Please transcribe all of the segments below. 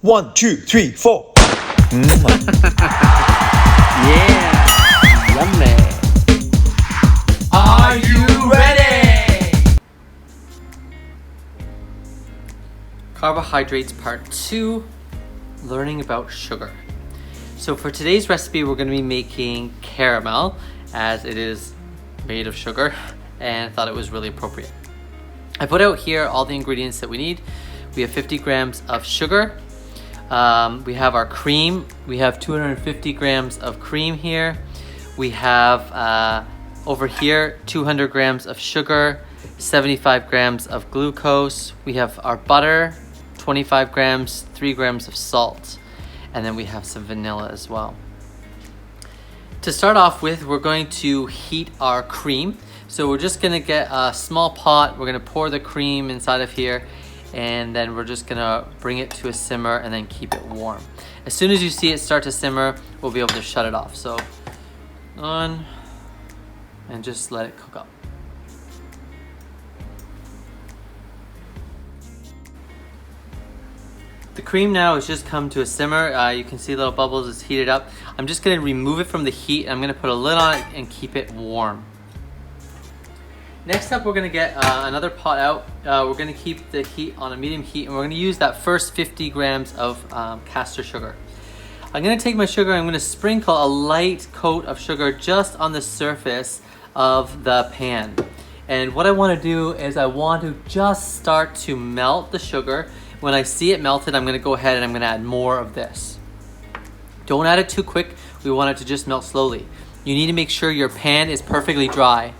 1, 2, 3, 4. Yeah, yummy. Are you ready? Carbohydrates part 2, learning about sugar. So for today's recipe, we're going to be making caramel, as it is made of sugar, and I thought it was really appropriate. I put out here all the ingredients that we need. We have 50 grams of sugar. We have our cream. We have 250 grams of cream here. We have over here 200 grams of sugar, 75 grams of glucose. We have our butter, 25 grams, 3 grams of salt, and then we have some vanilla as well. To start off with, we're going to heat our cream. So we're just gonna get a small pot. We're gonna pour the cream inside of here, and then we're just gonna bring it to a simmer and then keep it warm. As soon as you see it start to simmer, we'll be able to shut it off. So on, and just let it cook up. The cream now has just come to a simmer. You can see little bubbles, it's heated up. I'm just gonna remove it from the heat. I'm gonna put a lid on it and keep it warm. Next up, we're gonna get another pot out. We're gonna keep the heat on a medium heat, and we're gonna use that first 50 grams of caster sugar. I'm gonna take my sugar, I'm gonna sprinkle a light coat of sugar just on the surface of the pan. And what I wanna do is I want to just start to melt the sugar. When I see it melted, I'm gonna go ahead and I'm gonna add more of this. Don't add it too quick. We want it to just melt slowly. You need to make sure your pan is perfectly dry.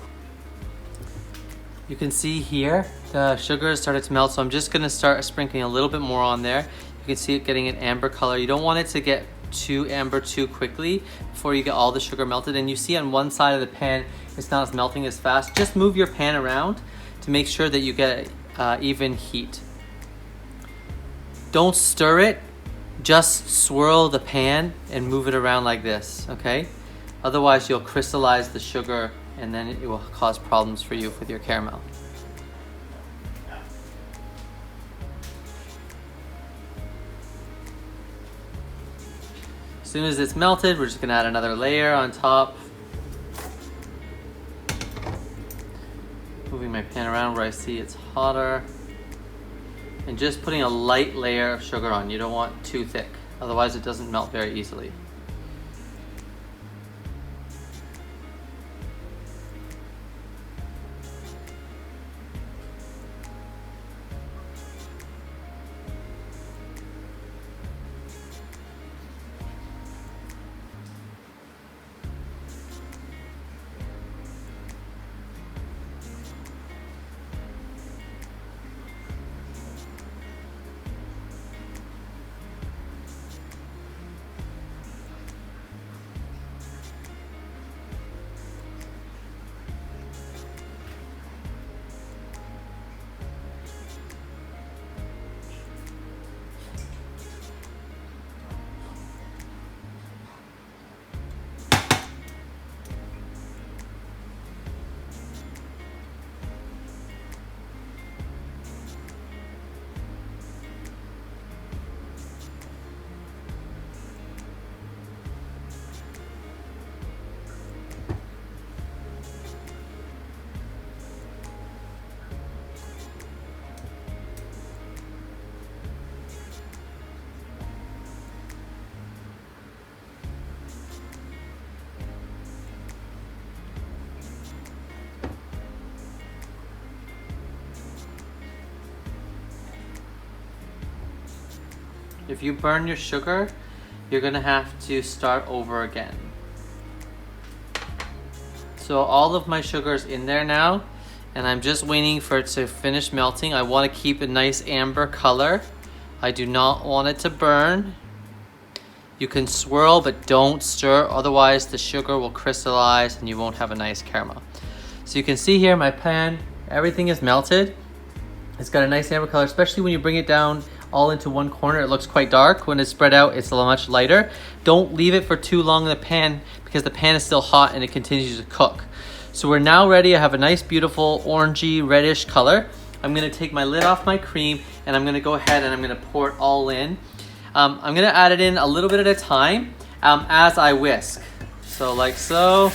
You can see here, the sugar has started to melt, so I'm just gonna start sprinkling a little bit more on there. You can see it getting an amber color. You don't want it to get too amber too quickly before you get all the sugar melted. And you see on one side of the pan, it's not melting as fast. Just move your pan around to make sure that you get even heat. Don't stir it, just swirl the pan and move it around like this, okay? Otherwise you'll crystallize the sugar and then it will cause problems for you with your caramel. As soon as it's melted, we're just gonna add another layer on top. Moving my pan around where I see it's hotter. And just putting a light layer of sugar on. You don't want too thick, otherwise it doesn't melt very easily. If you burn your sugar, you're gonna have to start over again. So all of my sugar is in there now, and I'm just waiting for it to finish melting. I want to keep a nice amber color. I do not want it to burn. You can swirl, but don't stir, otherwise the sugar will crystallize and you won't have a nice caramel. So you can see here my pan, everything is melted. It's got a nice amber color, especially when you bring it down all into one corner. It looks quite dark. When it's spread out, it's a much lighter. Don't leave it for too long in the pan because the pan is still hot and it continues to cook. So we're now ready. I have a nice, beautiful, orangey, reddish color. I'm gonna take my lid off my cream and I'm gonna go ahead and I'm gonna pour it all in. I'm gonna add it in a little bit at a time as I whisk. So like so.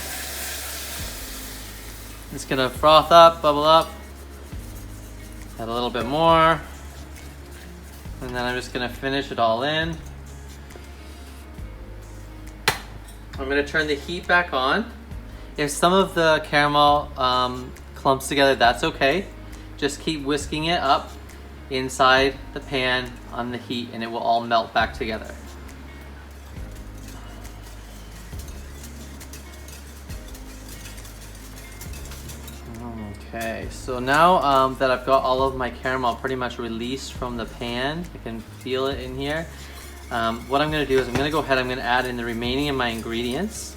It's gonna froth up, bubble up. Add a little bit more. And then I'm just gonna finish it all in. I'm gonna turn the heat back on. If some of the caramel clumps together, that's okay. Just keep whisking it up inside the pan on the heat and it will all melt back together. Okay, so now that I've got all of my caramel pretty much released from the pan, I can feel it in here. What I'm going to do is I'm going to go ahead, I'm going to add in the remaining of my ingredients.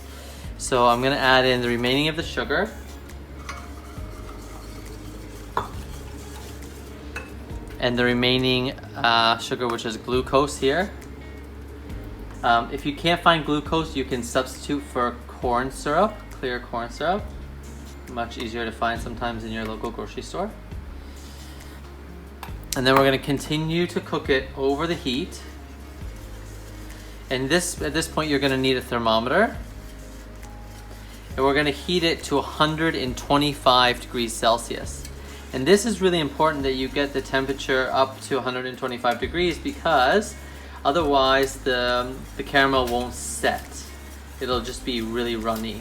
So I'm going to add in the remaining of the sugar. And the remaining sugar, which is glucose here. If you can't find glucose, you can substitute for corn syrup, clear corn syrup. Much easier to find sometimes in your local grocery store. And then we're going to continue to cook it over the heat. And at this point you're going to need a thermometer. And we're going to heat it to 125 degrees Celsius. And this is really important that you get the temperature up to 125 degrees because otherwise the caramel won't set. It'll just be really runny.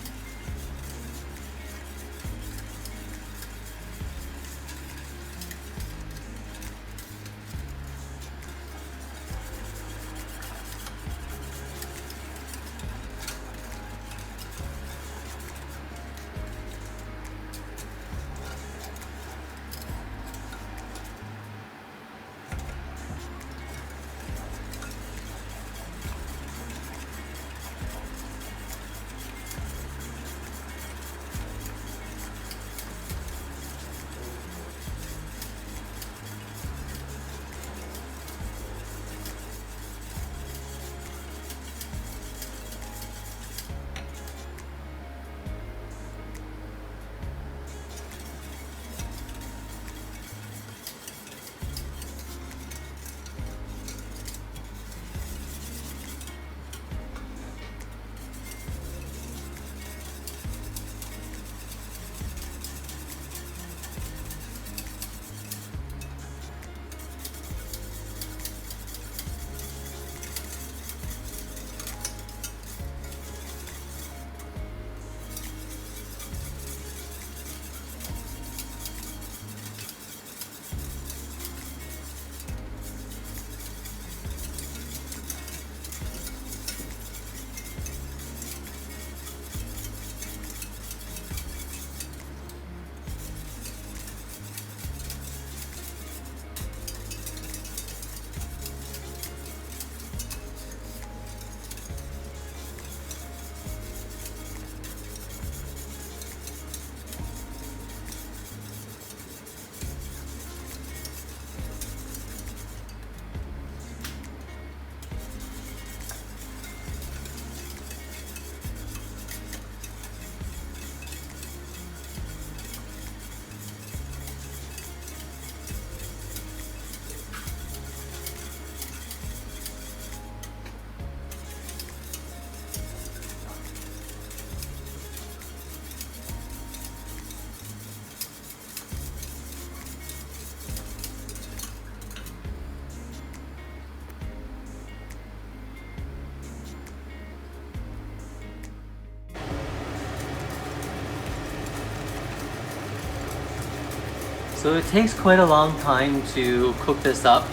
So it takes quite a long time to cook this up,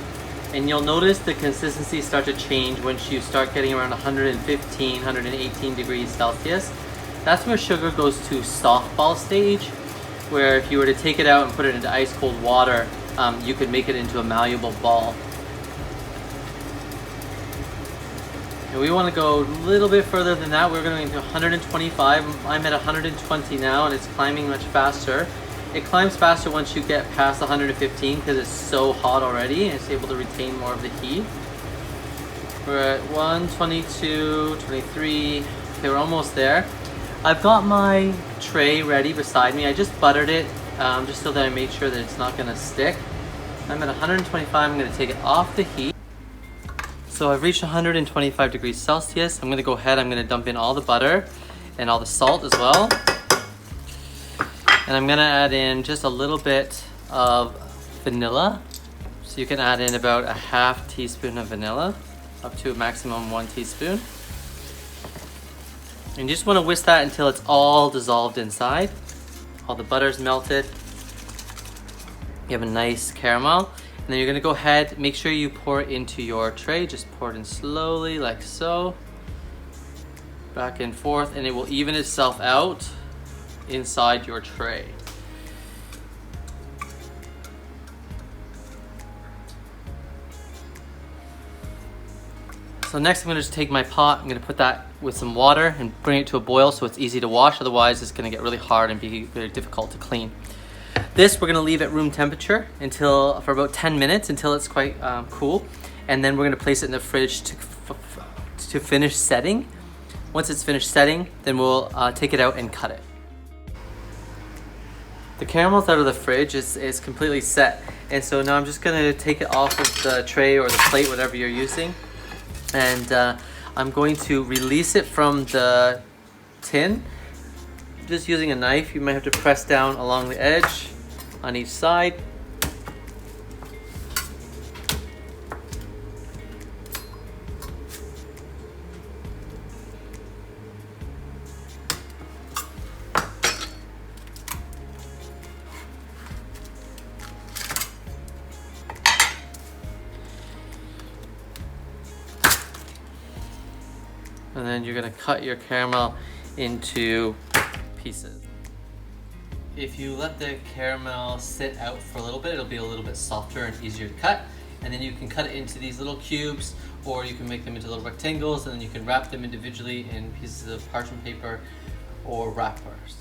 and you'll notice the consistency start to change once you start getting around 115, 118 degrees Celsius. That's where sugar goes to softball stage, where if you were to take it out and put it into ice cold water, you could make it into a malleable ball. And we want to go a little bit further than that. We're going to 125. I'm at 120 now, and it's climbing much faster. It climbs faster once you get past 115 because it's so hot already and it's able to retain more of the heat. We're at 122, 23. Okay, we're almost there. I've got my tray ready beside me. I just buttered it just so that I made sure that it's not going to stick. I'm at 125. I'm going to take it off the heat. So So I've reached 125 degrees Celsius. I'm gonna go ahead, I'm gonna dump in all the butter and all the salt as well. And I'm gonna add in just a little bit of vanilla. So you can add in about a half teaspoon of vanilla, up to a maximum 1 teaspoon. And you just wanna whisk that until it's all dissolved inside. All the butter's melted. You have a nice caramel. And then you're gonna go ahead, make sure you pour it into your tray. Just pour it in slowly, like so. Back and forth, and it will even itself out inside your tray. So next I'm gonna just take my pot, I'm gonna put that with some water and bring it to a boil so it's easy to wash, otherwise it's gonna get really hard and be very difficult to clean. This we're gonna leave at room temperature for about 10 minutes until it's quite cool. And then we're gonna place it in the fridge to finish setting. Once it's finished setting, then we'll take it out and cut it. The caramel's out of the fridge, it's completely set. And so now I'm just gonna take it off of the tray or the plate, whatever you're using. And I'm going to release it from the tin. Just using a knife, you might have to press down along the edge on each side. And then you're gonna cut your caramel into pieces. If you let the caramel sit out for a little bit, it'll be a little bit softer and easier to cut. And then you can cut it into these little cubes, or you can make them into little rectangles, and then you can wrap them individually in pieces of parchment paper or wrappers.